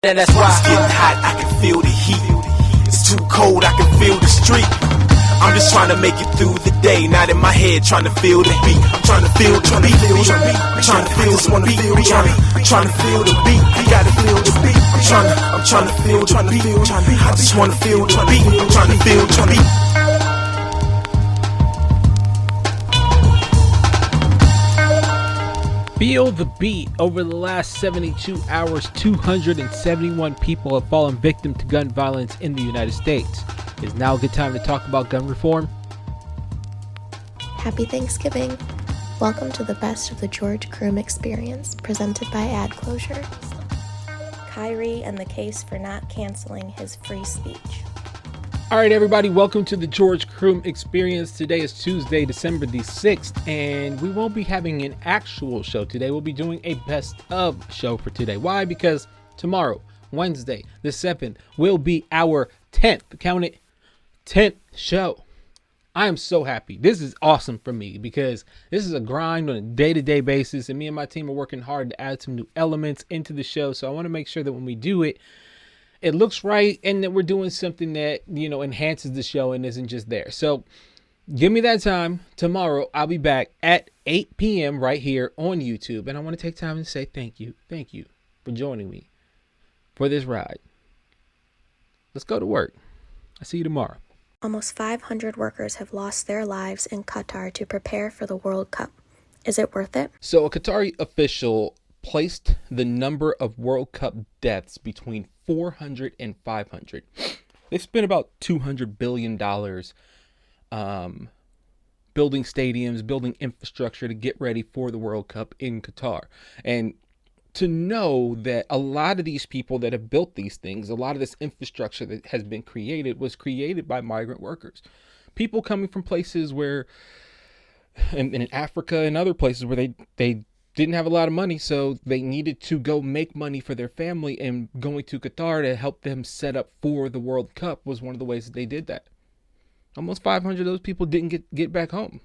And that's why it's getting hot, I can feel the heat. It's too cold, I can feel the street. I'm just trying to make it through the day, not in my head trying to feel the beat. I'm trying to feel the beat. I'm trying to feel the beat. I'm trying to feel the beat. You gotta feel the beat. I'm trying to feel the beat. I just wanna feel the beat. I'm trying to feel the beat. Feel the beat. Over the last 72 hours, 271 people have fallen victim to gun violence in the United States. Is now a good time to talk about gun reform? Happy Thanksgiving. Welcome to the best of the George Croom experience, presented by Ad Closure. Kyrie and the case for not canceling his free speech. All right, everybody, welcome to the George Croom experience. Today is Tuesday, December the 6th, and we won't be having an actual show today. We'll be doing a best of show for today. Why? Because tomorrow, Wednesday, the 7th, will be our 10th, count it, 10th show. I am so happy. This is awesome for me because this is a grind on a day-to-day basis, and me and my team are working hard to add some new elements into the show. So I want to make sure that when we do it, it looks right and that we're doing something that, enhances the show and isn't just there. So give me that time. Tomorrow, I'll be back at 8 p.m. right here on YouTube. And I want to take time to say thank you. Thank you for joining me for this ride. Let's go to work. I'll see you tomorrow. Almost 500 workers have lost their lives in Qatar to prepare for the World Cup. Is it worth it? So a Qatari official placed the number of World Cup deaths between 400 and 500. They spent about $200 billion building stadiums, building infrastructure to get ready for the World Cup in Qatar. And to know that a lot of these people that have built these things, a lot of this infrastructure that has been created was created by migrant workers. People coming from places where, in Africa and other places where they didn't have a lot of money, so they needed to go make money for their family, and going to Qatar to help them set up for the World Cup was one of the ways that they did that. Almost 500 of those people didn't get back home.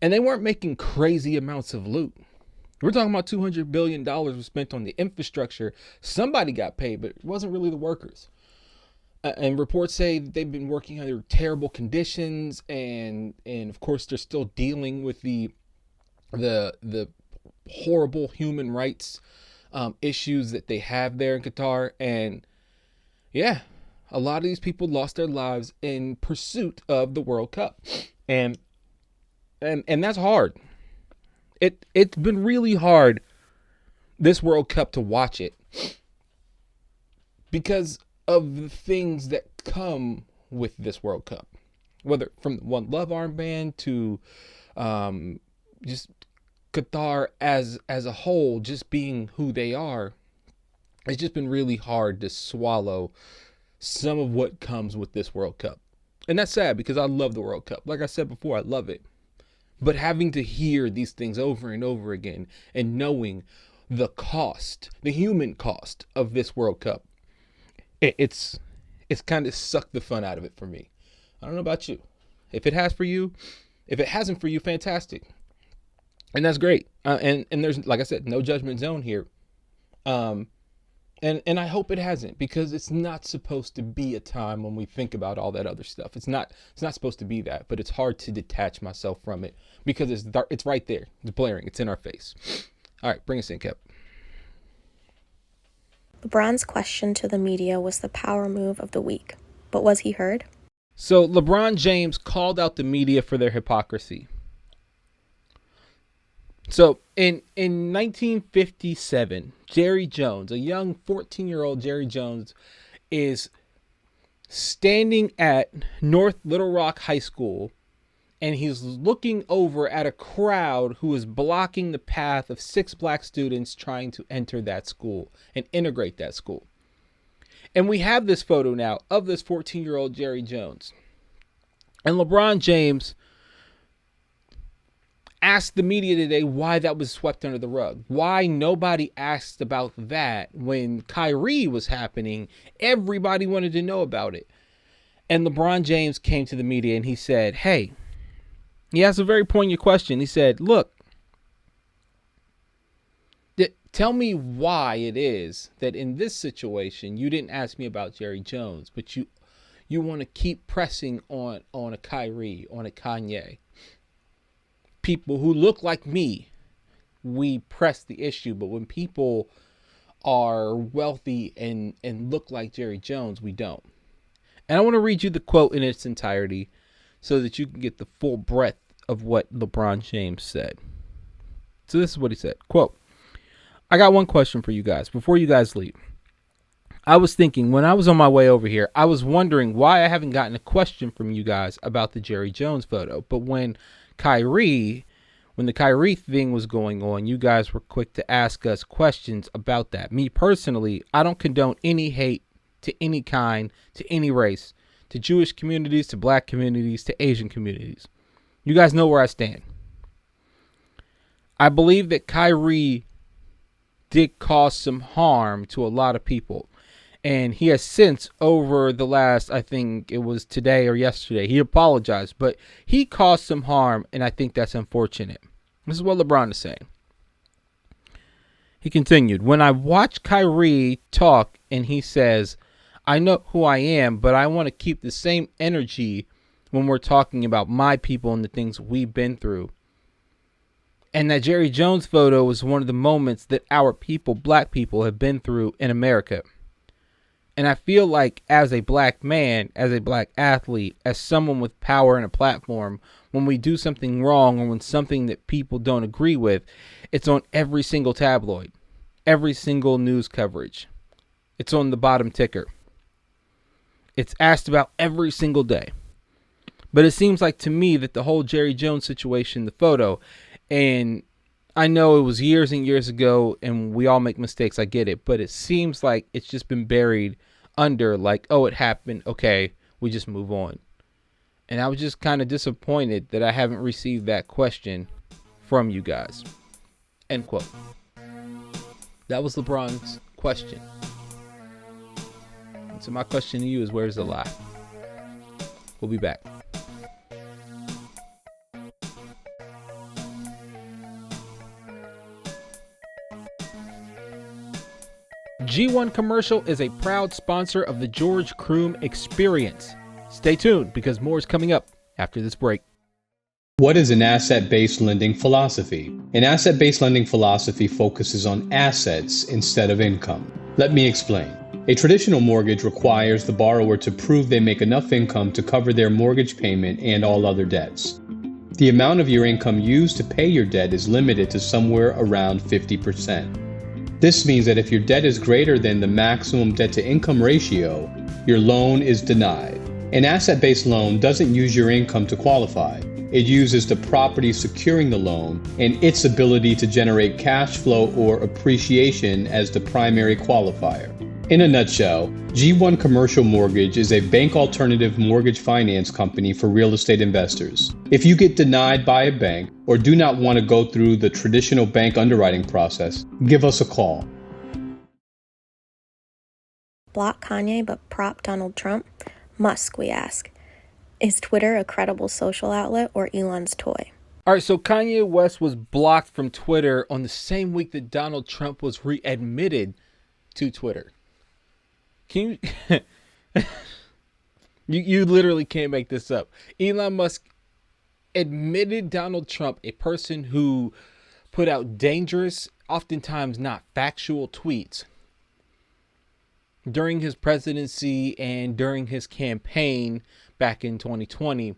And they weren't making crazy amounts of loot. We're talking about $200 billion was spent on the infrastructure. Somebody got paid, but it wasn't really the workers. And reports say they've been working under terrible conditions, and of course they're still dealing with the horrible human rights issues that they have there in Qatar. And yeah, a lot of these people lost their lives in pursuit of the World Cup, and that's hard. It's been really hard, this World Cup, to watch it because of the things that come with this World Cup, whether from the One Love armband to just Qatar as a whole, just being who they are. It's just been really hard to swallow some of what comes with this World Cup. And that's sad because I love the World Cup. Like I said before, I love it. But having to hear these things over and over again and knowing the cost, the human cost of this World Cup, it's kind of sucked the fun out of it for me. I don't know about you. If it has for you, if it hasn't for you, fantastic. And that's great. And there's, like I said, no judgment zone here. And I hope it hasn't, because it's not supposed to be a time when we think about all that other stuff. It's not supposed to be that, but it's hard to detach myself from it because it's right there. It's blaring. It's in our face. All right, bring us in, Kep. LeBron's question to the media was the power move of the week, but was he heard? So LeBron James called out the media for their hypocrisy. So in 1957, Jerry Jones, a young 14-year-old Jerry Jones, is standing at North Little Rock High School, and he's looking over at a crowd who is blocking the path of 6 black students trying to enter that school and integrate that school. And we have this photo now of this 14-year-old Jerry Jones. And LeBron James asked the media today why that was swept under the rug. Why nobody asked about that when Kyrie was happening. Everybody wanted to know about it. And LeBron James came to the media and he said, hey, he asked a very poignant question. He said, look, Tell me why it is that in this situation you didn't ask me about Jerry Jones, but you want to keep pressing on a Kyrie, on a Kanye. People who look like me, we press the issue, but when people are wealthy and look like Jerry Jones, we don't. And I want to read you the quote in its entirety so that you can get the full breadth of what LeBron James said. So this is what he said. Quote, I got one question for you guys before you guys leave. I was thinking when I was on my way over here, I was wondering why I haven't gotten a question from you guys about the Jerry Jones photo. But when the Kyrie thing was going on, you guys were quick to ask us questions about that. Me personally, I don't condone any hate to any kind, to any race, to Jewish communities, to black communities, to Asian communities. You guys know where I stand. I believe that Kyrie did cause some harm to a lot of people. And he has since, over the last, I think it was today or yesterday, he apologized. But he caused some harm, and I think that's unfortunate. This is what LeBron is saying. He continued, when I watch Kyrie talk and he says, I know who I am, but I want to keep the same energy when we're talking about my people and the things we've been through. And that Jerry Jones photo is one of the moments that our people, black people, have been through in America. And I feel like as a black man, as a black athlete, as someone with power and a platform, when we do something wrong or when something that people don't agree with, it's on every single tabloid, every single news coverage. It's on the bottom ticker. It's asked about every single day. But it seems like to me that the whole Jerry Jones situation, the photo, and I know it was years and years ago and we all make mistakes, I get it, but it seems like it's just been buried under like, oh, it happened, okay, we just move on. And I was just kind of disappointed that I haven't received that question from you guys. End quote. That was LeBron's question. And so my question to you is, where's the lie? We'll be back. G1 Commercial is a proud sponsor of the George Croom Experience. Stay tuned because more is coming up after this break. What is an asset-based lending philosophy? An asset-based lending philosophy focuses on assets instead of income. Let me explain. A traditional mortgage requires the borrower to prove they make enough income to cover their mortgage payment and all other debts. The amount of your income used to pay your debt is limited to somewhere around 50%. This means that if your debt is greater than the maximum debt-to-income ratio, your loan is denied. An asset-based loan doesn't use your income to qualify. It uses the property securing the loan and its ability to generate cash flow or appreciation as the primary qualifier. In a nutshell, G1 Commercial Mortgage is a bank alternative mortgage finance company for real estate investors. If you get denied by a bank or do not want to go through the traditional bank underwriting process, give us a call. Block Kanye but prop Donald Trump? Musk, we ask. Is Twitter a credible social outlet or Elon's toy? All right, so Kanye West was blocked from Twitter on the same week that Donald Trump was readmitted to Twitter. Can you... you literally can't make this up. Elon Musk admitted Donald Trump, a person who put out dangerous, oftentimes not factual tweets during his presidency and during his campaign back in 2020.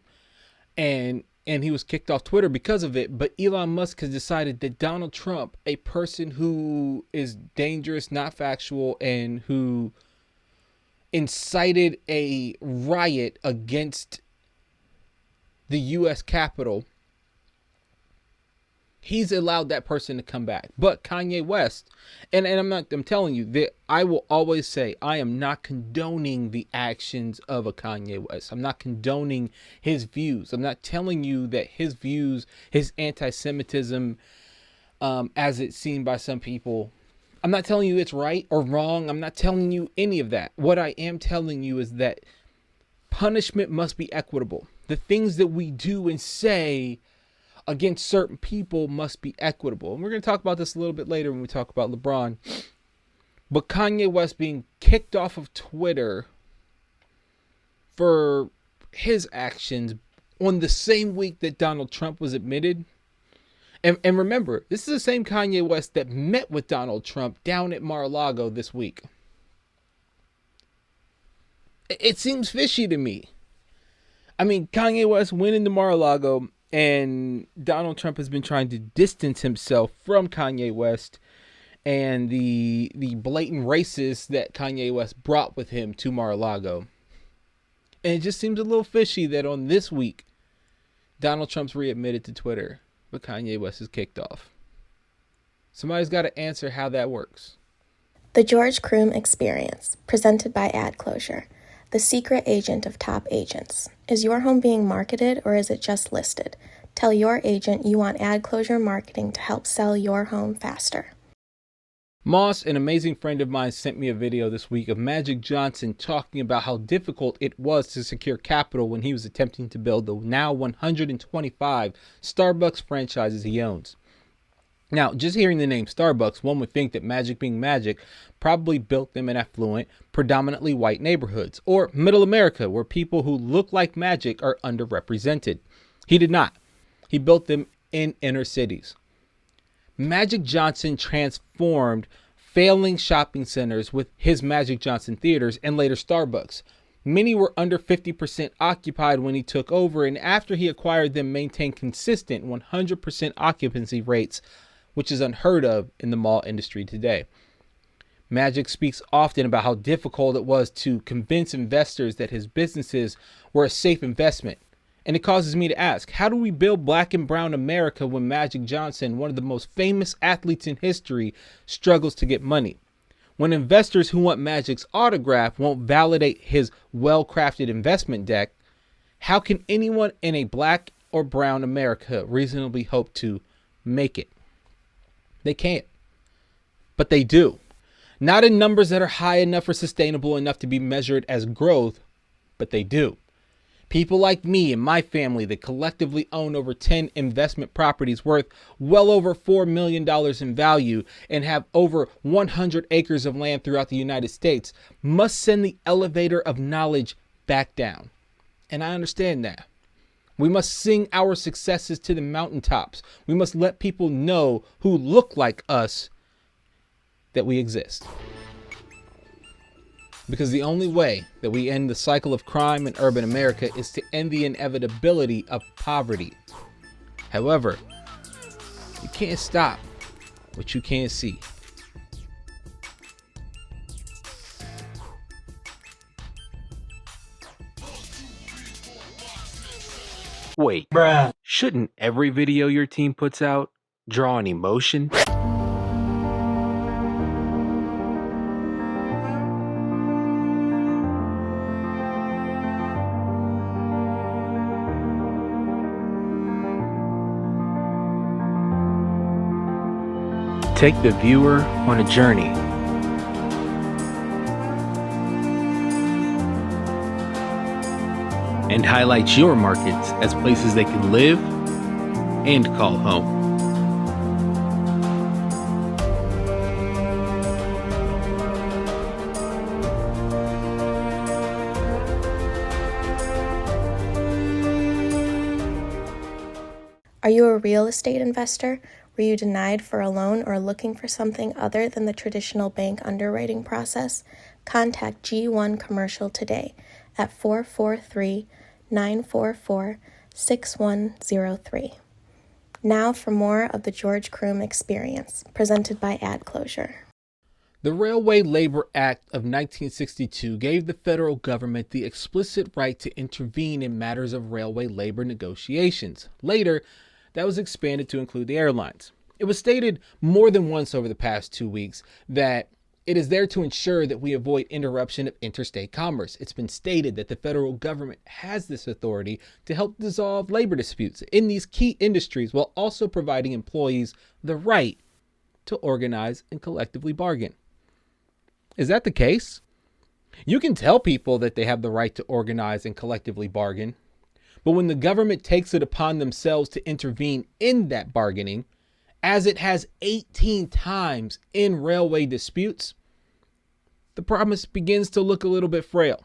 And he was kicked off Twitter because of it. But Elon Musk has decided that Donald Trump, a person who is dangerous, not factual, and who incited a riot against the U.S. Capitol, he's allowed that person to come back. But Kanye West, and I'm telling you that I will always say I am not condoning the actions of a Kanye West. I'm not condoning his views. I'm not telling you that his views, his anti-Semitism, as it's seen by some people, I'm not telling you it's right or wrong. I'm not telling you any of that. What I am telling you is that punishment must be equitable. The things that we do and say against certain people must be equitable. And we're going to talk about this a little bit later when we talk about LeBron. But Kanye West being kicked off of Twitter for his actions on the same week that Donald Trump was admitted. And remember, this is the same Kanye West that met with Donald Trump down at Mar-a-Lago this week. It seems fishy to me. I mean, Kanye West went into Mar-a-Lago, and Donald Trump has been trying to distance himself from Kanye West and the blatant racists that Kanye West brought with him to Mar-a-Lago. And it just seems a little fishy that on this week, Donald Trump's readmitted to Twitter, but Kanye West is kicked off. Somebody's got to answer how that works. The George Croom Experience, presented by Ad Closure, the secret agent of top agents. Is your home being marketed or is it just listed? Tell your agent you want Ad Closure marketing to help sell your home faster. Moss, an amazing friend of mine, sent me a video this week of Magic Johnson talking about how difficult it was to secure capital when he was attempting to build the now 125 Starbucks franchises he owns. Now, just hearing the name Starbucks, one would think that Magic being Magic probably built them in affluent, predominantly white neighborhoods, or middle America, where people who look like Magic are underrepresented. He did not. He built them in inner cities. Magic Johnson transformed failing shopping centers with his Magic Johnson theaters and later Starbucks. Many were under 50% occupied when he took over, and after he acquired them, maintained consistent 100% occupancy rates, which is unheard of in the mall industry today. Magic speaks often about how difficult it was to convince investors that his businesses were a safe investment. And it causes me to ask, how do we build black and brown America when Magic Johnson, one of the most famous athletes in history, struggles to get money? When investors who want Magic's autograph won't validate his well-crafted investment deck, how can anyone in a black or brown America reasonably hope to make it? They can't. But they do. Not in numbers that are high enough or sustainable enough to be measured as growth, but they do. People like me and my family that collectively own over 10 investment properties worth well over $4 million in value and have over 100 acres of land throughout the United States must send the elevator of knowledge back down. And I understand that. We must sing our successes to the mountaintops. We must let people know who look like us that we exist. Because the only way that we end the cycle of crime in urban America is to end the inevitability of poverty. However, you can't stop what you can't see. Wait, shouldn't every video your team puts out draw an emotion? Take the viewer on a journey. And highlight your markets as places they can live and call home. Are you a real estate investor? Were you denied for a loan or looking for something other than the traditional bank underwriting process? Contact G1 Commercial today at 443-944-6103. Now for more of the George Croom Experience, presented by Ad Closure. The Railway Labor Act of 1962 gave the federal government the explicit right to intervene in matters of railway labor negotiations. Later, that was expanded to include the airlines. It was stated more than once over the past 2 weeks that it is there to ensure that we avoid interruption of interstate commerce. It's been stated that the federal government has this authority to help dissolve labor disputes in these key industries while also providing employees the right to organize and collectively bargain. Is that the case? You can tell people that they have the right to organize and collectively bargain, But when the government takes it upon themselves to intervene in that bargaining, as it has 18 times in railway disputes, the promise begins to look a little bit frail.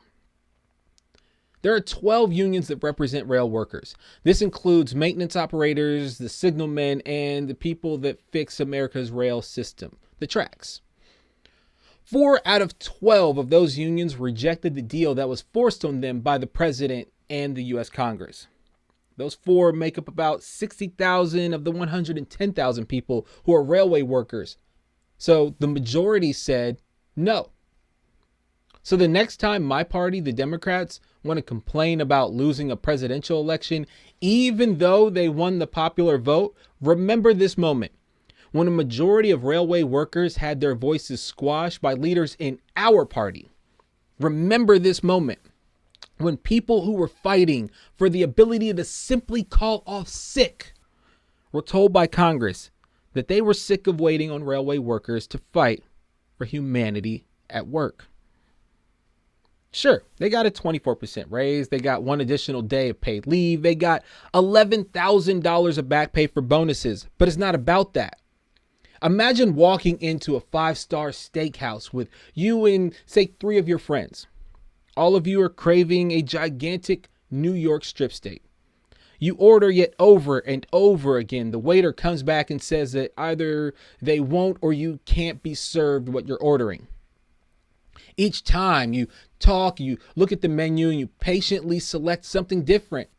There are 12 unions that represent rail workers. This includes maintenance operators, the signalmen, and the people that fix America's rail system, the tracks. 4 out of 12 of those unions rejected the deal that was forced on them by the president and the U.S. Congress. Those 4 make up about 60,000 of the 110,000 people who are railway workers. So the majority said no. So the next time my party, the Democrats, want to complain about losing a presidential election, even though they won the popular vote, remember this moment when a majority of railway workers had their voices squashed by leaders in our party. Remember this moment when people who were fighting for the ability to simply call off sick were told by Congress that they were sick of waiting on railway workers to fight for humanity at work. Sure, they got a 24% raise. They got 1 additional day of paid leave. They got $11,000 of back pay for bonuses, but it's not about that. Imagine walking into a 5-star steakhouse with you and, say, 3 of your friends. All of you are craving a gigantic New York strip steak. You order yet over and over again. The waiter comes back and says that either they won't or you can't be served what you're ordering. Each time you talk, you look at the menu and you patiently select something different.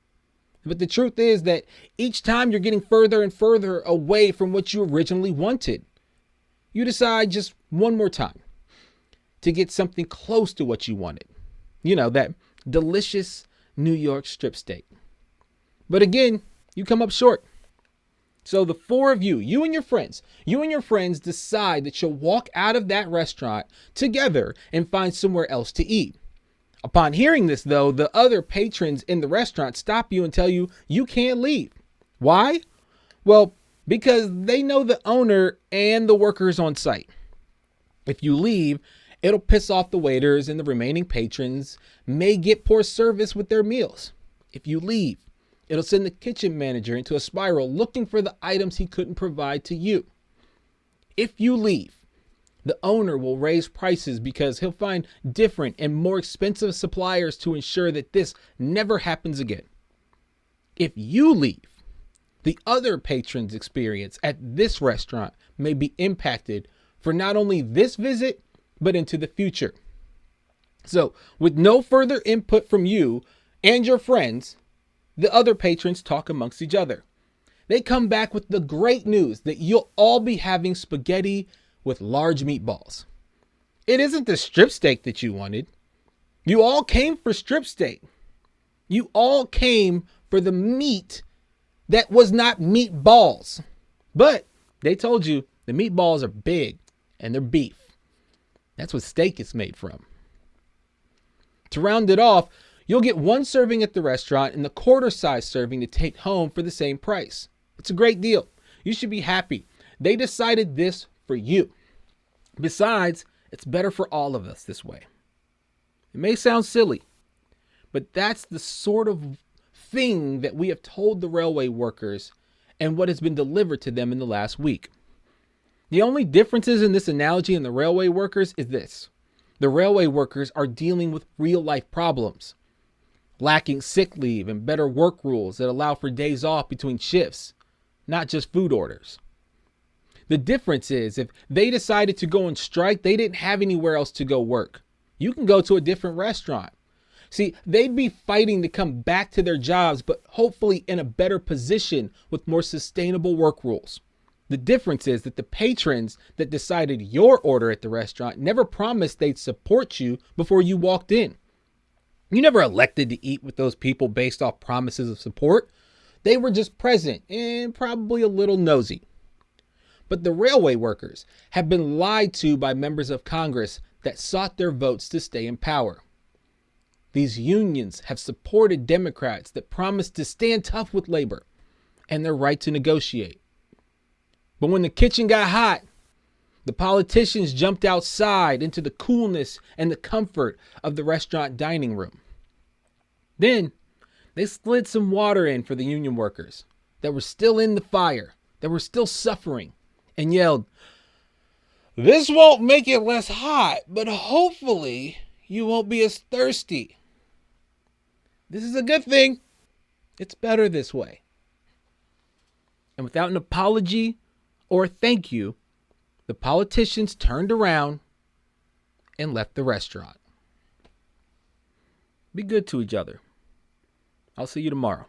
But the truth is that each time you're getting further and further away from what you originally wanted. You decide just one more time to get something close to what you wanted. You know, that delicious New York strip steak. But again, you come up short. So the 4 of you and your friends decide that you'll walk out of that restaurant together and find somewhere else to eat. Upon hearing this, though, the other patrons in the restaurant stop you and tell you you can't leave. Why? Well, because they know the owner and the workers on site. If you leave, it'll piss off the waiters, and the remaining patrons may get poor service with their meals. If you leave, it'll send the kitchen manager into a spiral looking for the items he couldn't provide to you. If you leave, the owner will raise prices because he'll find different and more expensive suppliers to ensure that this never happens again. If you leave, the other patrons' experience at this restaurant may be impacted for not only this visit, but into the future. So, with no further input from you and your friends, the other patrons talk amongst each other. They come back with the great news that you'll all be having spaghetti with large meatballs. It isn't the strip steak that you wanted. You all came for strip steak. You all came for the meat that was not meatballs. But they told you the meatballs are big and they're beef. That's what steak is made from. To round it off, you'll get 1 serving at the restaurant and the quarter-size serving to take home for the same price. It's a great deal. You should be happy. They decided this for you. Besides, it's better for all of us this way. It may sound silly, but that's the sort of thing that we have told the railway workers and what has been delivered to them in the last week. The only differences in this analogy and the railway workers is this. The railway workers are dealing with real life problems, lacking sick leave and better work rules that allow for days off between shifts, not just food orders. The difference is if they decided to go on strike, they didn't have anywhere else to go work. You can go to a different restaurant. See, they'd be fighting to come back to their jobs, but hopefully in a better position with more sustainable work rules. The difference is that the patrons that decided your order at the restaurant never promised they'd support you before you walked in. You never elected to eat with those people based off promises of support. They were just present and probably a little nosy. But the railway workers have been lied to by members of Congress that sought their votes to stay in power. These unions have supported Democrats that promised to stand tough with labor and their right to negotiate. But when the kitchen got hot, the politicians jumped outside into the coolness and the comfort of the restaurant dining room. Then They slid some water in for the union workers that were still in the fire, that were still suffering, and yelled, "This won't make it less hot, but hopefully you won't be as thirsty. This is a good thing. It's better this way." And without an apology or a thank you, the politicians turned around and left the restaurant. Be good to each other. I'll see you tomorrow.